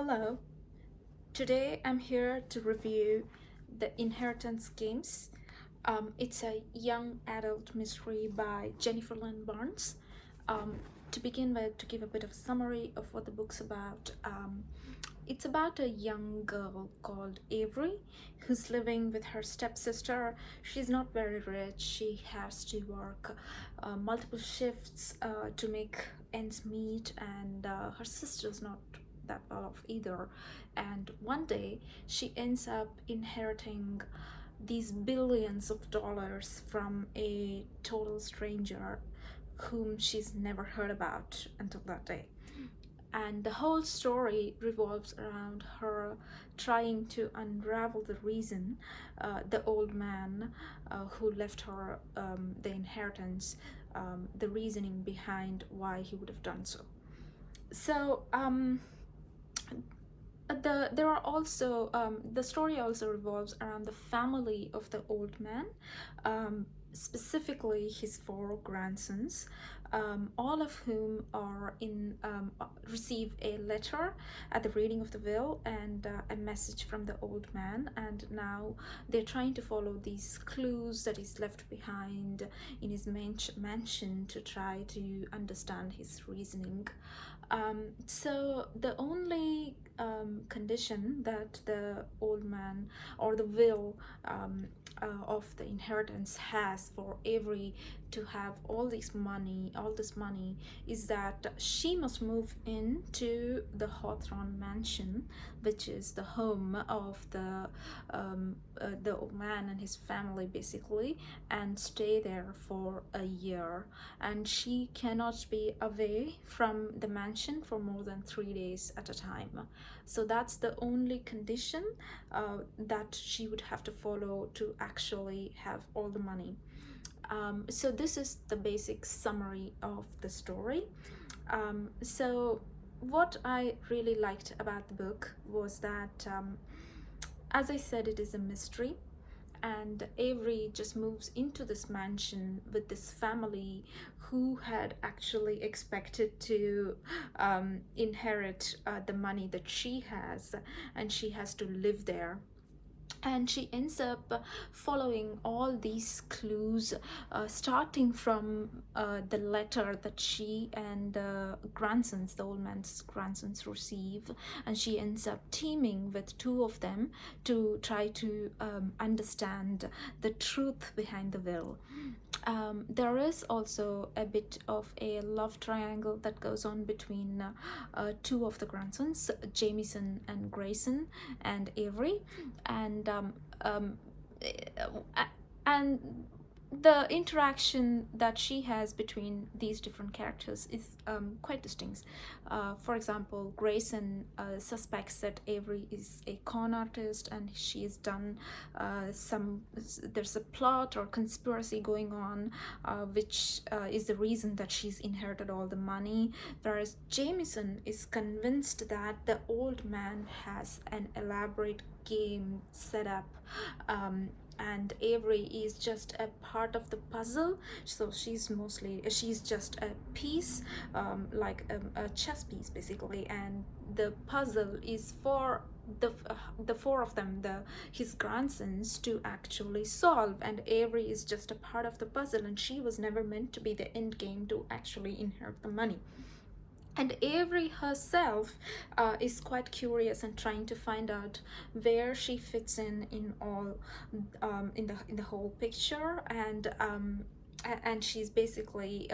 Hello, today I'm here to review The Inheritance Games. It's a young adult mystery by Jennifer Lynn Barnes. Um, to begin with, to give a bit of summary of what the book's about, it's about a young girl called Avery who's living with her stepsister. She's not very rich. She has to work multiple shifts to make ends meet, and her sister's not that well off either. And one day she ends up inheriting these billions of dollars from a total stranger whom she's never heard about until that day. And the whole story revolves around her trying to unravel the reason the old man who left her the inheritance, the reasoning behind why he would have done so. So there are also the story also revolves around the family of the old man, specifically his four grandsons, all of whom are in receive a letter at the reading of the will and a message from the old man, and now they're trying to follow these clues that is left behind in his mansion to try to understand his reasoning. So the only condition that the old man or the will of the inheritance has for Avery to have all this money is that she must move into the Hawthorne mansion, which is the home of the old man and his family basically, and stay there for a year. And she cannot be away from the mansion for more than 3 days at a time. So that's the only condition that she would have to follow to actually have all the money. So this is the basic summary of the story. So what I really liked about the book was that, as I said, it is a mystery, and Avery just moves into this mansion with this family who had actually expected to inherit the money that she has, and she has to live there. And she ends up following all these clues, starting from the letter that she and grandsons, the old man's grandsons, receive, and she ends up teaming with two of them to try to understand the truth behind the will. There is also a bit of a love triangle that goes on between two of the grandsons, Jamieson and Grayson, and Avery, and and the interaction that she has between these different characters is quite distinct. For example, Grayson suspects that Avery is a con artist, and she has done there's a plot or conspiracy going on, which is the reason that she's inherited all the money. Whereas Jameson is convinced that the old man has an elaborate game set up, and Avery is just a part of the puzzle. So she's just a piece, like a chess piece basically, and the puzzle is for the four of them, his grandsons, to actually solve, and Avery is just a part of the puzzle, and she was never meant to be the end game to actually inherit the money. And Avery herself is quite curious and trying to find out where she fits in all, in the whole picture, and she's basically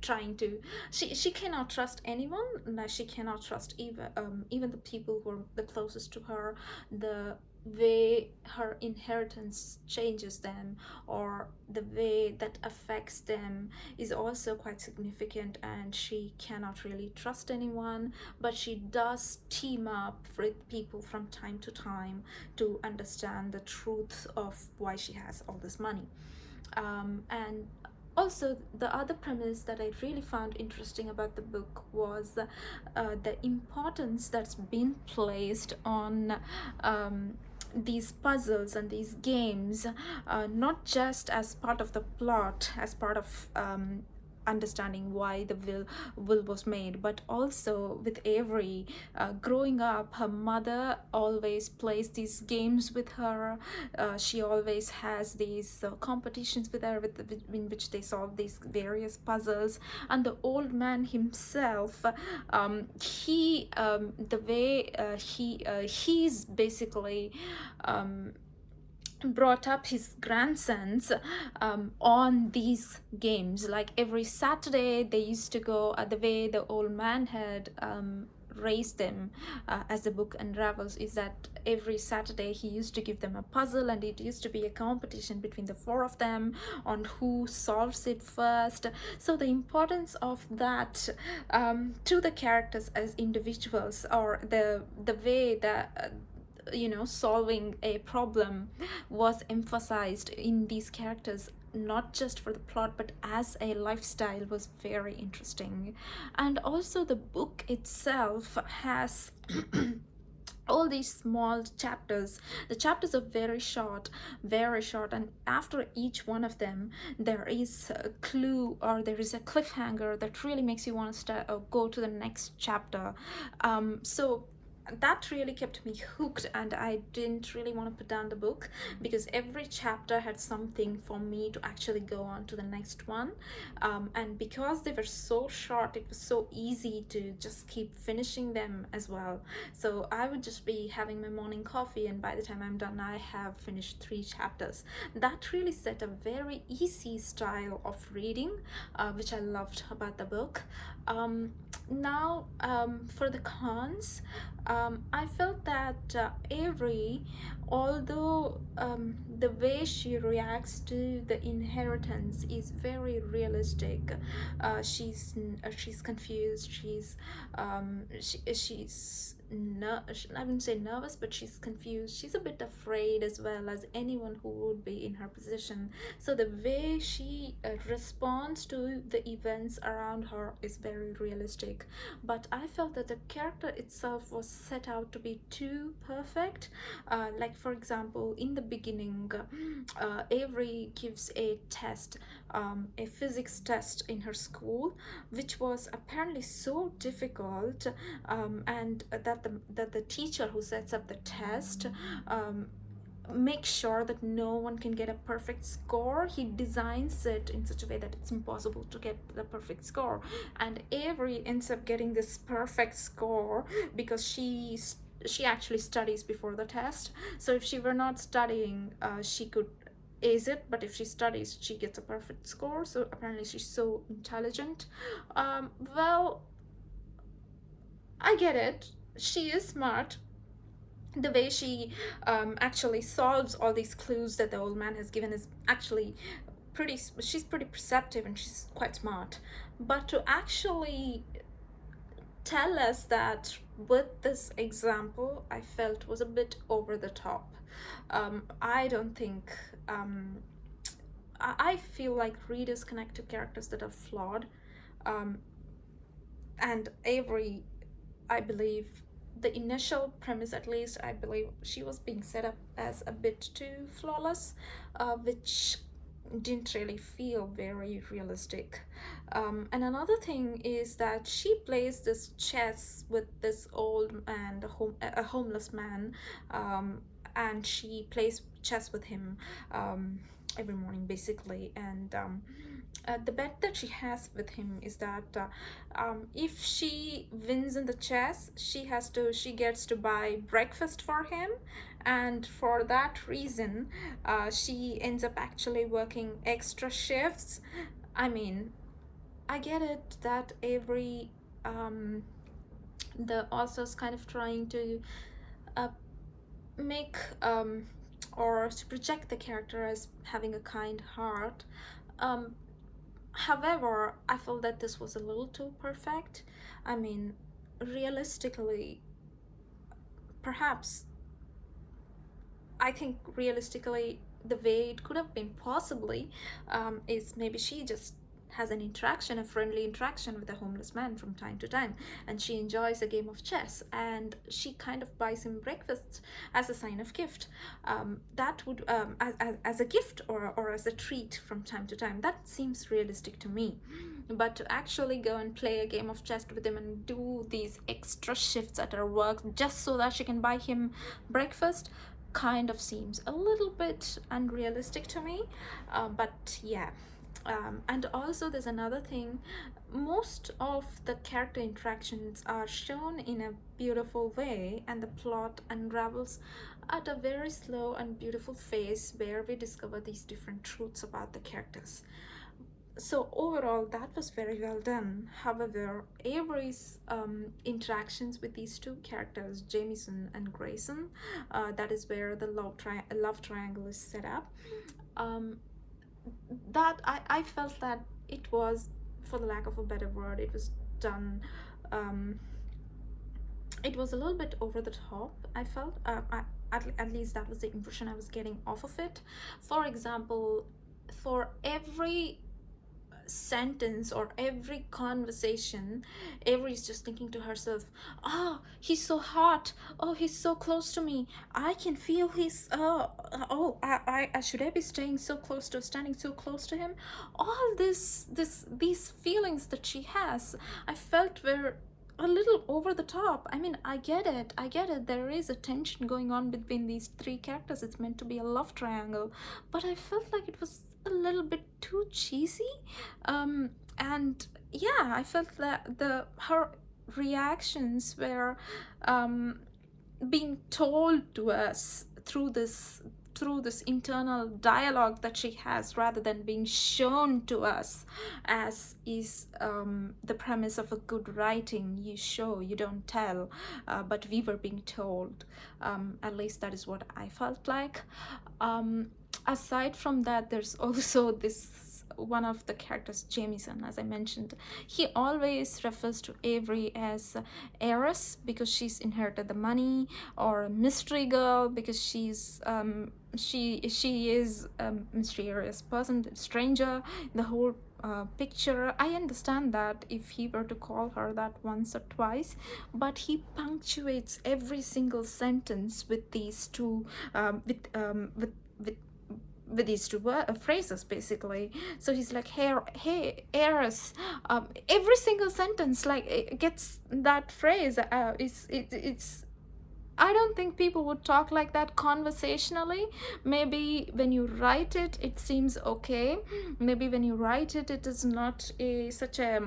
trying to, she cannot trust anyone. She cannot trust even the people who are the closest to her. The way her inheritance changes them, or the way that affects them, is also quite significant, and she cannot really trust anyone, but she does team up with people from time to time to understand the truth of why she has all this money. And also, the other premise that I really found interesting about the book was the importance that's been placed on these puzzles and these games, not just as part of the plot, as part of understanding why the will was made. But also with Avery, growing up, her mother always plays these games with her. She always has these competitions with her, in which they solve these various puzzles. And the old man himself, the way he's basically brought up his grandsons on these games. Like every Saturday they used to go, the way the old man had raised them, as the book unravels, is that every Saturday he used to give them a puzzle, and it used to be a competition between the four of them on who solves it first. So the importance of that to the characters as individuals, or the way that solving a problem was emphasized in these characters, not just for the plot but as a lifestyle, was very interesting. And also the book itself has all these small chapters. The chapters are very short, and after each one of them there is a clue, or there is a cliffhanger that really makes you want to go to the next chapter. So that really kept me hooked, and I didn't really want to put down the book, because every chapter had something for me to actually go on to the next one. And because they were so short, it was so easy to just keep finishing them as well. So I would just be having my morning coffee, and by the time I'm done, I have finished 3 chapters. That really set a very easy style of reading, which I loved about the book. Now, for the cons, I felt that Avery, although the way she reacts to the inheritance is very realistic, she's confused. She's I wouldn't say nervous, but she's confused. She's a bit afraid as well as anyone who would be in her position. So the way she responds to the events around her is very realistic. But I felt that the character itself was set out to be too perfect. Like for example, in the beginning, Avery gives a test, a physics test in her school, which was apparently so difficult, and that the teacher who sets up the test make sure that no one can get a perfect score. He designs it in such a way that it's impossible to get the perfect score, and Avery ends up getting this perfect score because she actually studies before the test. So if she were not studying, she could ace it, but if she studies, she gets a perfect score. So apparently she's so intelligent. Well, I get it, she is smart. The way she actually solves all these clues that the old man has given is actually she's pretty perceptive, and she's quite smart. But to actually tell us that with this example, I felt was a bit over the top. I don't think I feel like readers connect to characters that are flawed, and Avery, I believe, the initial premise, at least, I believe she was being set up as a bit too flawless, which didn't really feel very realistic. And another thing is that she plays this chess with this old and a homeless man, and she plays chess with him every morning, basically. And the bet that she has with him is that if she wins in the chess, she gets to buy breakfast for him, and for that reason she ends up actually working extra shifts. I mean, I get it that every the author's kind of trying to make or to project the character as having a kind heart. However, I felt that this was a little too perfect. I mean, realistically, perhaps, I think realistically, the way it could have been possibly is maybe she just has an interaction, a friendly interaction with a homeless man from time to time, and she enjoys a game of chess, and she kind of buys him breakfast as a sign of gift. That would as a gift, or as a treat from time to time. That seems realistic to me. But to actually go and play a game of chess with him and do these extra shifts at her work just so that she can buy him breakfast kind of seems a little bit unrealistic to me. But yeah. And also there's another thing. Most of the character interactions are shown in a beautiful way, and the plot unravels at a very slow and beautiful pace where we discover these different truths about the characters. So overall, that was very well done. However, Avery's interactions with these two characters, Jameson and Grayson, that is where the love triangle is set up. That I felt that it was, for the lack of a better word, it was done. It was a little bit over the top, I felt. At least that was the impression I was getting off of it. For example, for every sentence or every conversation, Avery's just thinking to herself, oh, he's so hot, oh, he's so close to me, I can feel his I should I be standing so close to him. All these feelings that she has, I felt were a little over the top. I mean, I get it, there is a tension going on between these three characters. It's meant to be a love triangle, but I felt like it was a little bit too cheesy. And yeah, I felt that her reactions were being told to us through this internal dialogue that she has, rather than being shown to us, as is the premise of a good writing. You show, you don't tell. But we were being told. At least that is what I felt like. Aside from that, there's also this one of the characters, Jameson, as I mentioned. He always refers to Avery as heiress because she's inherited the money, or a mystery girl because she's she is a mysterious person, stranger, the whole picture. I understand that if he were to call her that once or twice, but he punctuates every single sentence with these two with these two phrases, basically. So he's like, hey heiress. Every single sentence, like, it gets that phrase. It's I don't think people would talk like that conversationally. Maybe when you write it, it seems okay. Maybe when you write it, it is not such a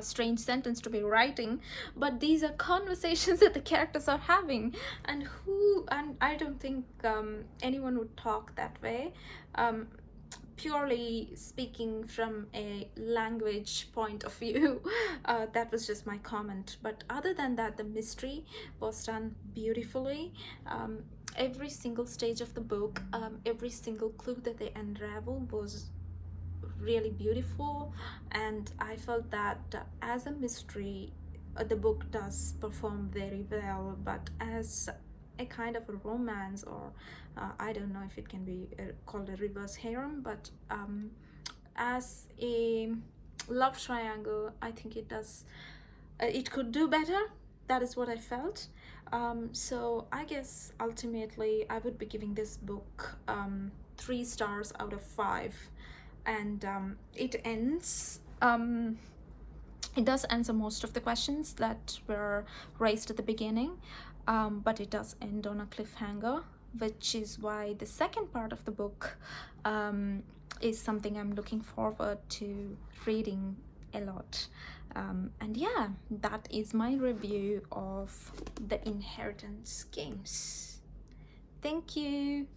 strange sentence to be writing. But these are conversations that the characters are having, and I don't think anyone would talk that way. Purely speaking from a language point of view, that was just my comment. But other than that, the mystery was done beautifully. Every single stage of the book, every single clue that they unravel was really beautiful, and I felt that as a mystery, the book does perform very well. But as a kind of a romance, or I don't know if it can be called a reverse harem, but as a love triangle, I think it does it could do better. That is what I felt. So I guess ultimately I would be giving this book 3 stars out of 5. And it ends it does answer most of the questions that were raised at the beginning, but it does end on a cliffhanger, which is why the second part of the book is something I'm looking forward to reading a lot. And yeah, that is my review of the Inheritance Games. Thank you.